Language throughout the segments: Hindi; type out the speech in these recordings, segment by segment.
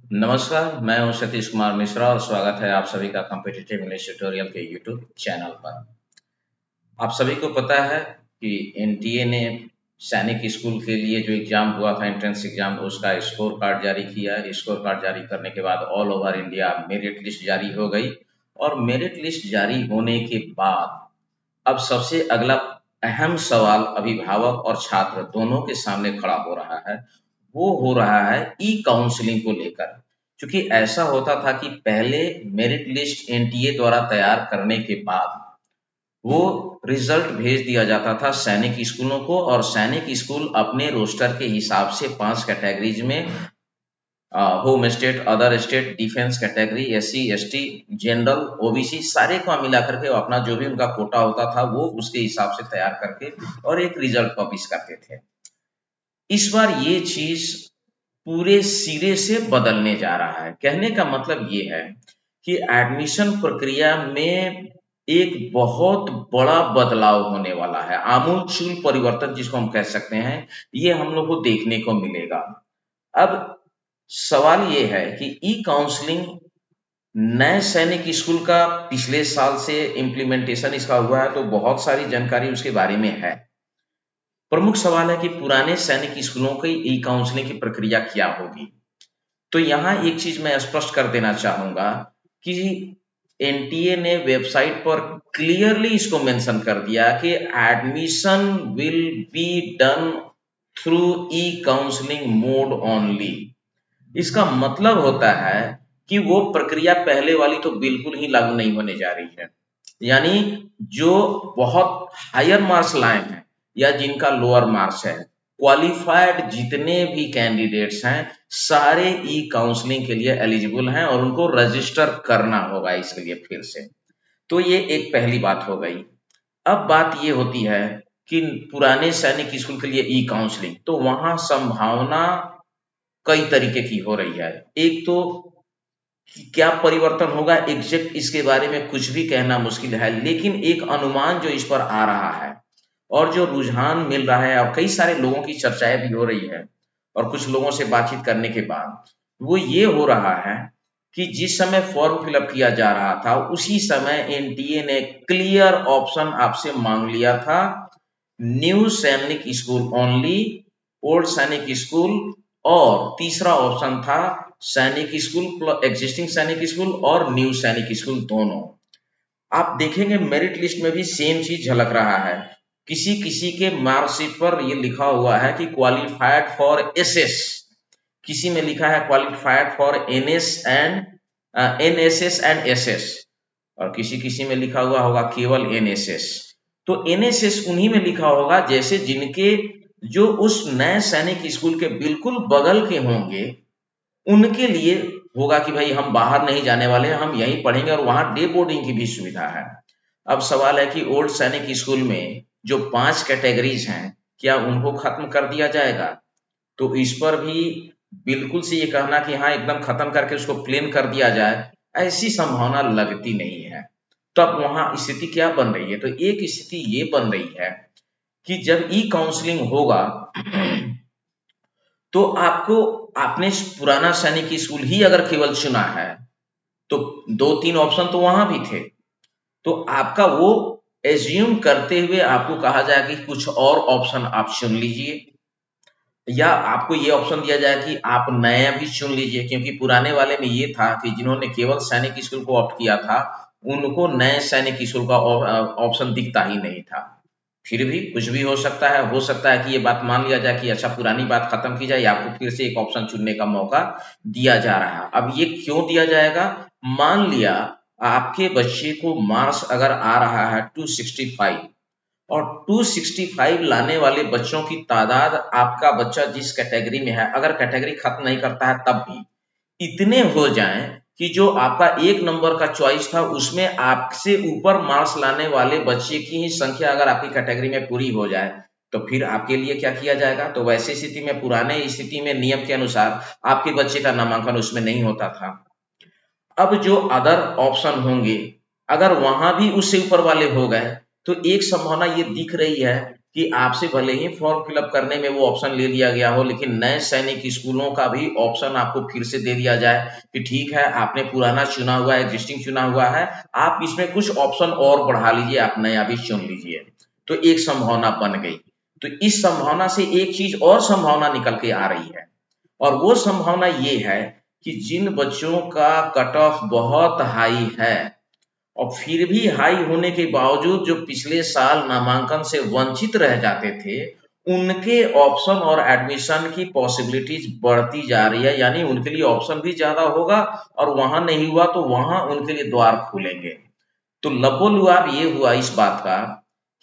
नमस्कार, मैं हूं सतीश कुमार मिश्रा और स्वागत है आप सभी का कॉम्पिटिटिव इंग्लिश ट्यूटोरियल के यूट्यूब चैनल पर। आप सभी को पता है कि एनटीए ने सैनिक स्कूल के लिए जो एग्जाम हुआ था, एंट्रेंस एग्जाम, उसका स्कोर कार्ड जारी किया। स्कोर कार्ड जारी करने के बाद all over India merit list जारी हो गई और मेरिट लिस्ट जारी होने के बाद अब सबसे अगला अहम सवाल अभिभावक और छात्र दोनों के सामने खड़ा हो रहा है। वो हो रहा है ई काउंसलिंग को लेकर। क्योंकि ऐसा होता था कि पहले मेरिट लिस्ट एनटीए द्वारा तैयार करने के बाद वो रिजल्ट भेज दिया जाता था सैनिक स्कूलों को, और सैनिक स्कूल अपने रोस्टर के हिसाब से 5 कैटेगरीज में, home state, other state, defence category, SC ST, general, OBC, सारे को मिला करके अपना जो भी उनका कोटा होता था वो उसके हिसाब से तैयार करके और एक रिजल्ट पब्लिश करते थे। इस बार ये चीज पूरे सिरे से बदलने जा रहा है। कहने का मतलब ये है कि एडमिशन प्रक्रिया में एक बहुत बड़ा बदलाव होने वाला है। आमूलचूल परिवर्तन जिसको हम कह सकते हैं, ये हम लोग को देखने को मिलेगा। अब सवाल ये है कि ई काउंसलिंग नए सैनिक स्कूल का पिछले साल से इम्प्लीमेंटेशन इसका हुआ है, तो बहुत सारी जानकारी उसके बारे में है। प्रमुख सवाल है कि पुराने सैनिक स्कूलों की ई काउंसलिंग की प्रक्रिया क्या होगी। तो यहाँ एक चीज मैं स्पष्ट कर देना चाहूंगा कि एनटीए ने वेबसाइट पर क्लियरली इसको मेंशन कर दिया कि admission will be done through E counselling mode only. इसका मतलब होता है कि वो प्रक्रिया पहले वाली तो बिल्कुल ही लागू नहीं होने जा रही है। यानी जो बहुत हायर मार्क्स लाए हैं या जिनका लोअर मार्क्स है, क्वालिफाइड जितने भी कैंडिडेट्स हैं, सारे ई काउंसलिंग के लिए एलिजिबल हैं और उनको रजिस्टर करना होगा इसके लिए फिर से। तो ये एक पहली बात हो गई। अब बात ये होती है कि पुराने सैनिक स्कूल के लिए ई काउंसलिंग, तो वहां संभावना कई तरीके की हो रही है। एक तो कि क्या परिवर्तन होगा एग्जैक्ट इसके बारे में कुछ भी कहना मुश्किल है, लेकिन एक अनुमान जो इस पर आ रहा है और जो रुझान मिल रहा है और कई सारे लोगों की चर्चाएं भी हो रही है और कुछ लोगों से बातचीत करने के बाद वो ये हो रहा है कि जिस समय फॉर्म फिलअप किया जा रहा था उसी समय एनटीए ने क्लियर ऑप्शन आपसे मांग लिया था, न्यू सैनिक स्कूल ओनली, ओल्ड सैनिक स्कूल, और तीसरा ऑप्शन था सैनिक स्कूल, एग्जिस्टिंग सैनिक स्कूल और न्यू सैनिक स्कूल दोनों। आप देखेंगे मेरिट लिस्ट में भी सेम चीज झलक रहा है। किसी किसी के मार्कशीट पर ये लिखा हुआ है कि क्वालिफाइड फॉर एसएस, किसी में लिखा है qualified for NSS and SS, और किसी किसी में लिखा हुआ होगा केवल एनएसएस। तो एनएसएस उन्हीं में लिखा होगा जैसे जिनके जो उस नए सैनिक स्कूल के बिल्कुल बगल के होंगे, उनके लिए होगा कि भाई हम बाहर नहीं जाने वाले हैं, हम यहीं पढ़ेंगे और वहां डे बोर्डिंग की भी सुविधा है। अब सवाल है कि ओल्ड सैनिक स्कूल में जो 5 कैटेगरीज हैं, क्या उनको खत्म कर दिया जाएगा? तो इस पर भी बिल्कुल से ये कहना कि हाँ एकदम खत्म करके उसको प्लेन कर दिया जाए, ऐसी संभावना लगती नहीं है। तो अब वहां स्थिति क्या बन रही है? तो एक स्थिति ये बन रही है कि जब ई काउंसलिंग होगा तो आपको, आपने पुराना सैनिक स्कूल ही अगर केवल चुना है तो 2-3 ऑप्शन तो वहां भी थे, तो आपका वो एज्यूम करते हुए आपको कहा जाए कि कुछ और ऑप्शन आप चुन लीजिए, या आपको ये ऑप्शन दिया जाए कि आप नया भी चुन लीजिए। क्योंकि पुराने वाले में ये था कि जिन्होंने केवल सैनिक स्कूल को ऑप्ट किया था उनको नए सैनिक स्कूल का ऑप्शन दिखता ही नहीं था। फिर भी कुछ भी हो सकता है कि ये बात मान लिया जाए कि अच्छा पुरानी बात खत्म की जाए, आपको फिर से एक ऑप्शन चुनने का मौका दिया जा रहा है। अब ये क्यों दिया जाएगा? मान लिया आपके बच्चे को मार्क्स अगर आ रहा है 265 और 265 लाने वाले बच्चों की तादाद, आपका बच्चा जिस कैटेगरी में है, अगर कैटेगरी खत्म नहीं करता है तब भी इतने हो जाएं कि जो आपका 1 नंबर का चॉइस था उसमें आपसे ऊपर मार्क्स लाने वाले बच्चे की ही संख्या अगर आपकी कैटेगरी में पूरी हो जाए, तो फिर आपके लिए क्या किया जाएगा? तो वैसी स्थिति में, पुराने स्थिति में नियम के अनुसार आपके बच्चे का नामांकन उसमें नहीं होता था। अब जो अदर ऑप्शन होंगे, अगर वहां भी उससे ऊपर वाले हो गए, तो एक संभावना ये दिख रही है कि आपसे भले ही फॉर्म फिलअप करने में वो ऑप्शन ले लिया गया हो, लेकिन नए सैनिक स्कूलों का भी ऑप्शन आपको फिर से दे दिया जाए कि ठीक है, आपने पुराना चुना हुआ है, एग्जिस्टिंग चुना हुआ है, आप इसमें कुछ ऑप्शन और बढ़ा लीजिए, आप नया भी चुन लीजिए। तो एक संभावना बन गई। तो इस संभावना से एक चीज और संभावना निकल के आ रही है, और वो संभावना ये है कि जिन बच्चों का कट ऑफ बहुत हाई है और फिर भी हाई होने के बावजूद जो पिछले साल नामांकन से वंचित रह जाते थे, उनके ऑप्शन और एडमिशन की पॉसिबिलिटीज बढ़ती जा रही है, यानी उनके लिए ऑप्शन भी ज्यादा होगा और वहां नहीं हुआ तो वहां उनके लिए द्वार खुलेंगे। तो लबोलुआब ये हुआ इस बात का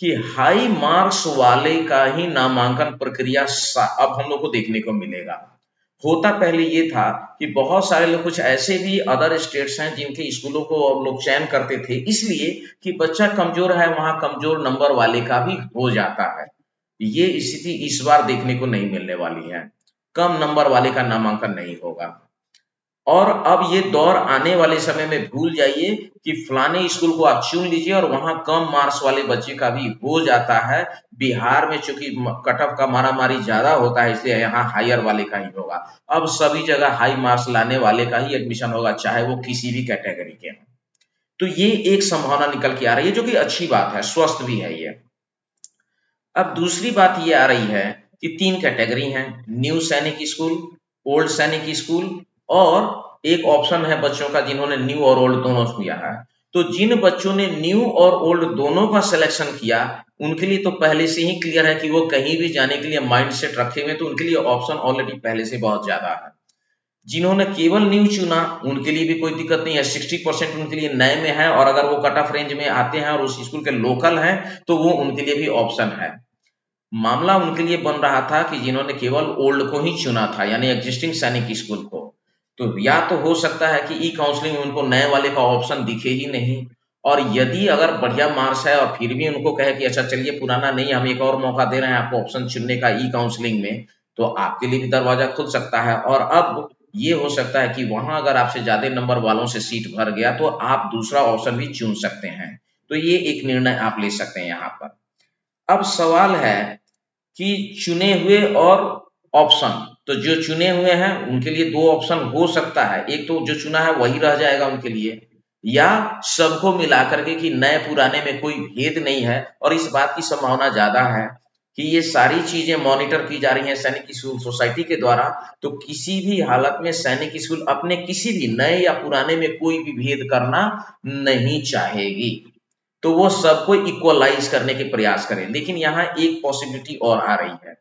कि हाई मार्क्स वाले का ही नामांकन प्रक्रिया अब हम लोग को देखने को मिलेगा। होता पहले ये था कि बहुत सारे लोग, कुछ ऐसे भी अदर स्टेट्स हैं जिनके स्कूलों को अब लोग चयन करते थे इसलिए कि बच्चा कमजोर है, वहां कमजोर नंबर वाले का भी हो जाता है। ये स्थिति इस बार देखने को नहीं मिलने वाली है, कम नंबर वाले का नामांकन नहीं होगा। और अब ये दौर आने वाले समय में भूल जाइए कि फलाने स्कूल को आप चुन लीजिए और वहां कम मार्क्स वाले बच्चे का भी हो जाता है। बिहार में चूंकि कट ऑफ का मारामारी ज्यादा होता है इसलिए यहाँ हायर वाले का ही होगा। अब सभी जगह हाई मार्क्स लाने वाले का ही एडमिशन होगा, चाहे वो किसी भी कैटेगरी के हों। तो ये एक संभावना निकल के आ रही है जो कि अच्छी बात है, स्वस्थ भी है ये। अब दूसरी बात ये आ रही है कि तीन कैटेगरी हैं, न्यू सैनिक स्कूल, ओल्ड सैनिक स्कूल, और एक ऑप्शन है बच्चों का जिन्होंने न्यू और ओल्ड दोनों किया है। तो जिन बच्चों ने न्यू और ओल्ड दोनों का सिलेक्शन किया उनके लिए तो पहले से ही क्लियर है कि वो कहीं भी जाने के लिए माइंड सेट रखे हुए, तो उनके लिए ऑप्शन ऑलरेडी पहले से बहुत ज्यादा है। जिन्होंने केवल न्यू चुना उनके लिए भी कोई दिक्कत नहीं है, 60% उनके लिए नए में है, और अगर वो कट ऑफ रेंज में आते हैं और उस स्कूल के लोकल हैं तो वो उनके लिए भी ऑप्शन है। मामला उनके लिए बन रहा था कि जिन्होंने केवल ओल्ड को ही चुना था, यानी एग्जिस्टिंग सैनिक स्कूल को, तो या तो हो सकता है कि ई काउंसलिंग में उनको नए वाले का ऑप्शन दिखे ही नहीं, और यदि अगर बढ़िया मार्क्स है और फिर भी उनको कहे कि अच्छा चलिए पुराना नहीं, हम एक और मौका दे रहे हैं आपको ऑप्शन चुनने का ई काउंसलिंग में, तो आपके लिए भी दरवाजा खुल सकता है। और अब ये हो सकता है कि वहां अगर आपसे ज्यादा नंबर वालों से सीट भर गया तो आप दूसरा ऑप्शन भी चुन सकते हैं। तो ये एक निर्णय आप ले सकते हैं यहाँ पर। अब सवाल है कि चुने हुए और ऑप्शन, तो जो चुने हुए हैं उनके लिए दो ऑप्शन हो सकता है, एक तो जो चुना है वही रह जाएगा उनके लिए, या सबको मिलाकर के कि नए पुराने में कोई भेद नहीं है। और इस बात की संभावना ज्यादा है कि ये सारी चीजें मॉनिटर की जा रही हैं सैनिक स्कूल सोसाइटी के द्वारा, तो किसी भी हालत में सैनिक स्कूल अपने किसी भी नए या पुराने में कोई भी भेद करना नहीं चाहेगी, तो वो सबको इक्वलाइज करने के प्रयास करें। लेकिन यहाँ एक पॉसिबिलिटी और आ रही है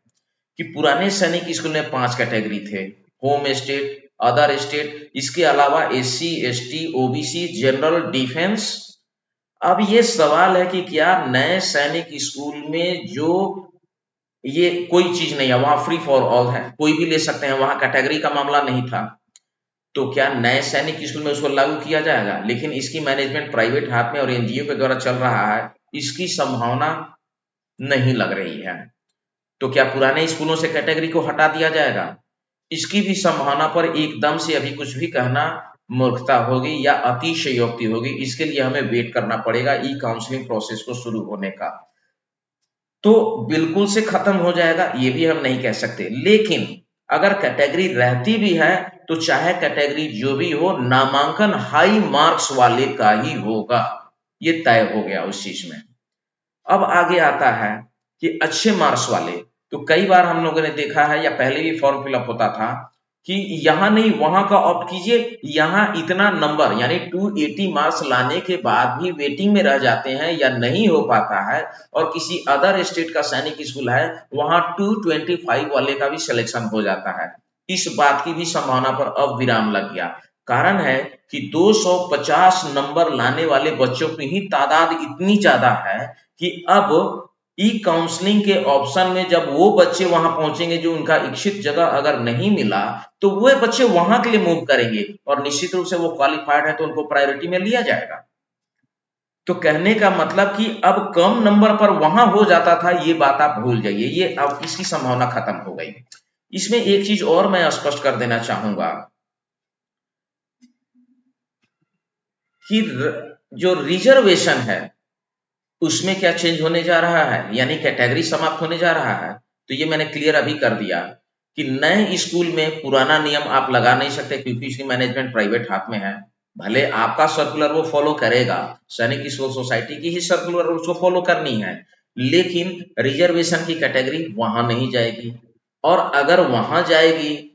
कि पुराने सैनिक स्कूल में 5 कैटेगरी थे, होम स्टेट, अदर स्टेट, इसके अलावा SC, ST, OBC, general, defence. अब ये सवाल है कि क्या नए सैनिक स्कूल में जो ये कोई चीज नहीं है, वहां फ्री फॉर ऑल है, कोई भी ले सकते हैं, वहां कैटेगरी का मामला नहीं था, तो क्या नए सैनिक स्कूल में उसको लागू किया जाएगा? लेकिन इसकी मैनेजमेंट प्राइवेट हाथ में और एनजीओ के द्वारा चल रहा है, इसकी संभावना नहीं लग रही है। तो क्या पुराने स्कूलों से कैटेगरी को हटा दिया जाएगा? इसकी भी संभावना पर एकदम से अभी कुछ भी कहना मूर्खता होगी या अतिशयोक्ति होगी। इसके लिए हमें वेट करना पड़ेगा ई काउंसलिंग प्रोसेस को शुरू होने का। तो बिल्कुल से खत्म हो जाएगा ये भी हम नहीं कह सकते, लेकिन अगर कैटेगरी रहती भी है तो चाहे कैटेगरी जो भी हो, नामांकन हाई मार्क्स वाले का ही होगा, ये तय हो गया उस चीज में। अब आगे आता है कि अच्छे मार्क्स वाले, तो कई बार हम लोगों ने देखा है या पहले भी फॉर्म फिलअप होता था कि यहाँ नहीं वहां का ऑप्ट कीजिए, यहाँ इतना नंबर यानी 280 मार्क्स लाने के बाद भी वेटिंग में रह जाते हैं या नहीं हो पाता है, और किसी अदर स्टेट का सैनिक स्कूल है वहां 225 वाले का भी सिलेक्शन हो जाता है। इस बात की भी संभावना पर अब विराम लग गया। कारण है कि 250 नंबर लाने वाले बच्चों की ही तादाद इतनी ज्यादा है कि अब ई काउंसलिंग के ऑप्शन में जब वो बच्चे वहां पहुंचेंगे जो उनका इच्छित जगह अगर नहीं मिला, तो वो बच्चे वहां के लिए मूव करेंगे और निश्चित रूप से वो क्वालिफाइड है तो उनको प्रायोरिटी में लिया जाएगा। तो कहने का मतलब कि अब कम नंबर पर वहां हो जाता था, ये बात आप भूल जाइए, ये अब इसकी संभावना खत्म हो गई। इसमें एक चीज और मैं स्पष्ट कर देना चाहूंगा कि जो रिजर्वेशन है उसमें क्या चेंज होने जा रहा है, यानी कैटेगरी समाप्त होने जा रहा है। तो ये मैंने क्लियर अभी कर दिया कि नए स्कूल में पुराना नियम आप लगा नहीं सकते, क्योंकि इसकी मैनेजमेंट प्राइवेट हाथ में है। भले आपका सर्कुलर वो फॉलो करेगा, सैनिक स्कूल सोसाइटी की ही सर्कुलर उसको फॉलो करनी है, लेकिन रिजर्वेशन की कैटेगरी वहां नहीं जाएगी। और अगर वहां जाएगी,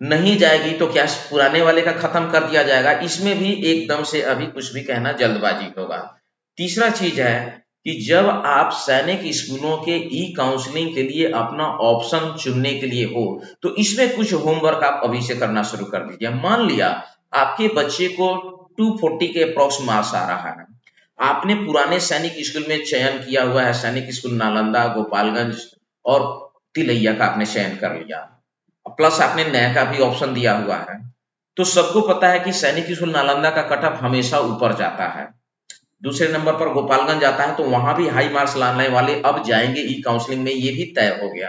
नहीं जाएगी, तो क्या पुराने वाले का खत्म कर दिया जाएगा? इसमें भी एकदम से अभी कुछ भी कहना जल्दबाजी होगा। तीसरा चीज है कि जब आप सैनिक स्कूलों के ई काउंसलिंग के लिए अपना ऑप्शन चुनने के लिए हो, तो इसमें कुछ होमवर्क आप अभी से करना शुरू कर दीजिए। मान लिया आपके बच्चे को 240 के अप्रोक्स मार्क्स आ रहा है, आपने पुराने सैनिक स्कूल में चयन किया हुआ है, सैनिक स्कूल नालंदा, गोपालगंज और तिलैया का आपने चयन कर लिया, प्लस आपने नया का भी ऑप्शन दिया हुआ है। तो सबको पता है कि सैनिक स्कूल नालंदा का कट ऑफ हमेशा ऊपर जाता है। दूसरे नंबर पर गोपालगंज आता है, तो वहां भी हाई मार्क्स लाने वाले अब जाएंगे ई काउंसलिंग में, ये भी तय हो गया।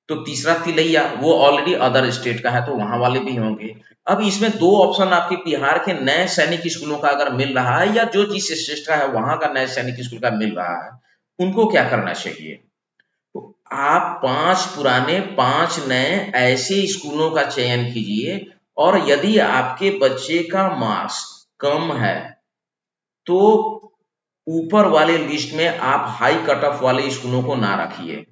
तो तीसरा तिलैया वो ऑलरेडी अदर स्टेट का है, तो वहां वाले भी होंगे। अब इसमें दो ऑप्शन आपके बिहार के नए सैनिक स्कूलों का अगर मिल रहा है, या जो जिस स्टेट का है वहां का नए सैनिक स्कूल का मिल रहा है, उनको क्या करना चाहिए? तो आप 5 पुराने 5 नए ऐसे स्कूलों का चयन कीजिए। और यदि आपके बच्चे का मार्क्स कम है, तो ऊपर वाले लिस्ट में आप हाई कट ऑफ वाले स्कूलों को ना रखिए।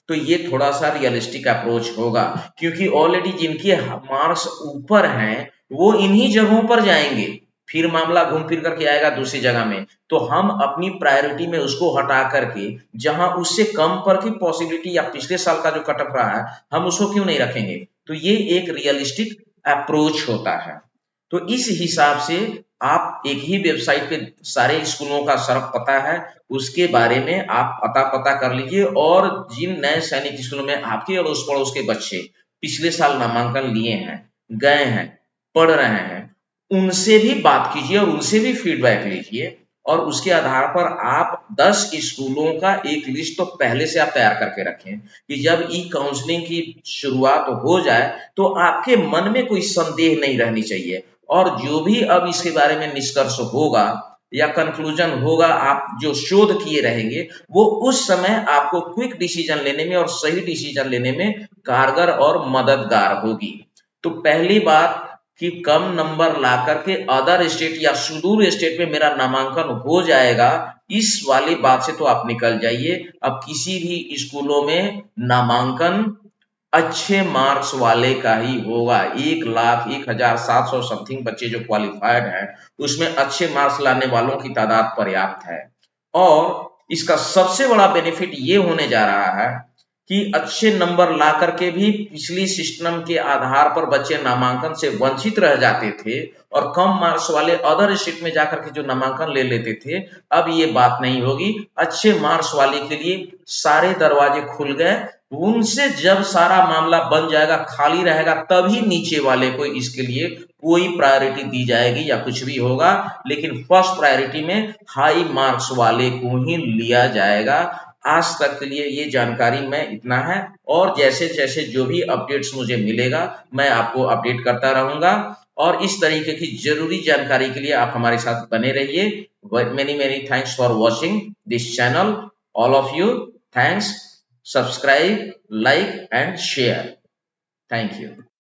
तो ये थोड़ा सा रियलिस्टिक अप्रोच होगा, क्योंकि ऑलरेडी जिनके मार्क्स ऊपर हैं वो इन्हीं जगहों पर जाएंगे, फिर मामला घूम फिर करके आएगा दूसरी जगह में। तो हम अपनी प्रायोरिटी में उसको हटा करके जहां उससे कम पर की पॉसिबिलिटी या पिछले साल का जो कट ऑफ रहा है, हम उसको क्यों नहीं रखेंगे? तो ये एक रियलिस्टिक अप्रोच होता है। तो इस हिसाब से आप एक ही वेबसाइट पे सारे स्कूलों का सर्फ पता है, उसके बारे में आप पता कर लीजिए। और जिन नए सैनिक स्कूलों में आपके अड़ोस पड़ोस के बच्चे पिछले साल नामांकन लिए हैं, गए हैं, पढ़ रहे हैं, उनसे भी बात कीजिए और उनसे भी फीडबैक लीजिए। और उसके आधार पर आप 10 स्कूलों का एक लिस्ट तो पहले से आप तैयार करके रखें, कि जब ई काउंसलिंग की शुरुआत हो जाए तो आपके मन में कोई संदेह नहीं रहनी चाहिए। और जो भी अब इसके बारे में निष्कर्ष होगा या कंक्लूजन होगा, आप जो शोध किए रहेंगे, वो उस समय आपको क्विक डिसीजन लेने में और सही डिसीजन लेने में कारगर और मददगार होगी। तो पहली बात कि कम नंबर ला करके अदर स्टेट या सुदूर स्टेट में मेरा नामांकन हो जाएगा, इस वाली बात से तो आप निकल जाइए। अब किसी भी स्कूलों में नामांकन अच्छे मार्क्स वाले का ही होगा। 1,01,700 समथिंग बच्चे जो क्वालिफाइड हैं, उसमें अच्छे मार्क्स लाने वालों की तादाद पर्याप्त है। और इसका सबसे बड़ा बेनिफिट ये होने जा रहा है कि अच्छे नंबर ला करके भी पिछली सिस्टम के आधार पर बच्चे नामांकन से वंचित रह जाते थे, और कम मार्क्स वाले अदर स्टेट में जाकर के जो नामांकन ले लेते थे, अब ये बात नहीं होगी। अच्छे मार्क्स वाले के लिए सारे दरवाजे खुल गए। उनसे जब सारा मामला बन जाएगा, खाली रहेगा, तभी नीचे वाले को इसके लिए कोई प्रायोरिटी दी जाएगी या कुछ भी होगा। लेकिन फर्स्ट प्रायोरिटी में हाई मार्क्स वाले को ही लिया जाएगा। आज तक के लिए ये जानकारी मैं इतना है, और जैसे जैसे जो भी अपडेट्स मुझे मिलेगा मैं आपको अपडेट करता रहूंगा। और इस तरीके की जरूरी जानकारी के लिए आप हमारे साथ बने रहिए। Many many thanks for watching this channel, all of you. Thanks. Subscribe, like and share. Thank you.